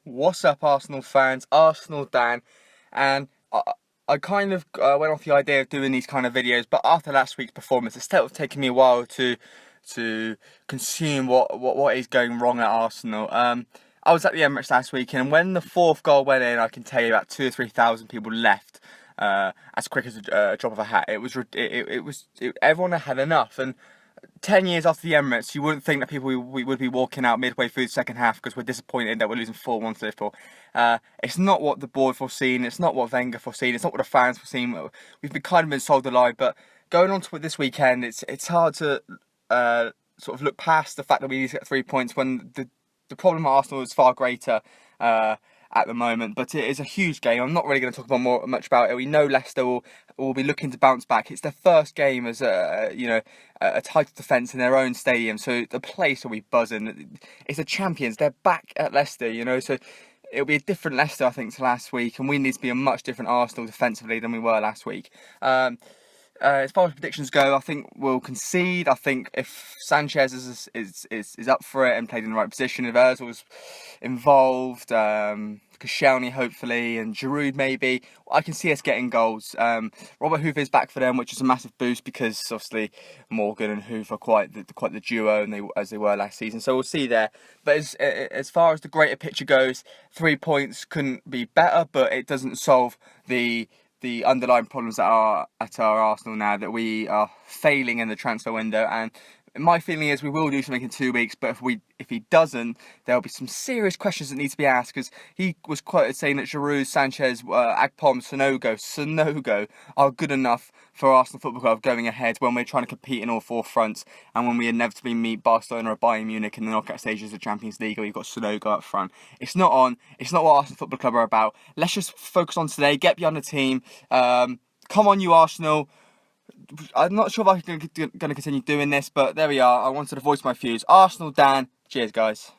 What's up, Arsenal fans? Arsenal Dan, and I kind of went off the idea of doing these kind of videos, but after last week's performance, it's still taking me a while to consume what is going wrong at Arsenal. I was at the Emirates last week, and when the fourth goal went in, I can tell you about 2,000 or 3,000 people left. As quick as a drop of a hat. Everyone had enough, and 10 years after the Emirates, you wouldn't think that we would be walking out midway through the second half because we're disappointed that we're losing 4-1 to Liverpool. It's not what the board foreseen, it's not what Wenger foreseen, it's not what the fans foreseen. We've been sold a lie, but going on to it this weekend, it's hard to sort of look past the fact that we need to get 3 points when the problem at Arsenal is far greater. At the moment, but it is a huge game. I'm not really going to talk much about it. We know Leicester will be looking to bounce back. It's their first game as a title defence in their own stadium, so the place will be buzzing. It's the champions. They're back at Leicester, so it'll be a different Leicester, I think, to last week, and we need to be a much different Arsenal defensively than we were last week. As far as predictions go, I think we'll concede. I think if Sanchez is up for it and played in the right position, if Ozil's involved, Koscielny hopefully, and Giroud maybe, I can see us getting goals. Robert Hoover's back for them, which is a massive boost because obviously Morgan and Hoover are quite the duo, and as they were last season. So we'll see there. But as far as the greater picture goes, 3 points couldn't be better, but it doesn't solve the underlying problems that are at our Arsenal now, that we are failing in the transfer window. And my feeling is we will do something in 2 weeks, but if he doesn't, there'll be some serious questions that need to be asked, because he was quoted saying that Giroud, Sanchez, Agpom, Sonogo are good enough for Arsenal Football Club going ahead when we're trying to compete in all four fronts, and when we inevitably meet Barcelona or Bayern Munich in the knockout stages of the Champions League, where you've got Sonogo up front. It's not what Arsenal Football Club are about. Let's just focus on today, get behind the team. Come on, you Arsenal. I'm not sure if I'm going to continue doing this, but there we are. I wanted to voice my views. Arsenal Dan. Cheers, guys.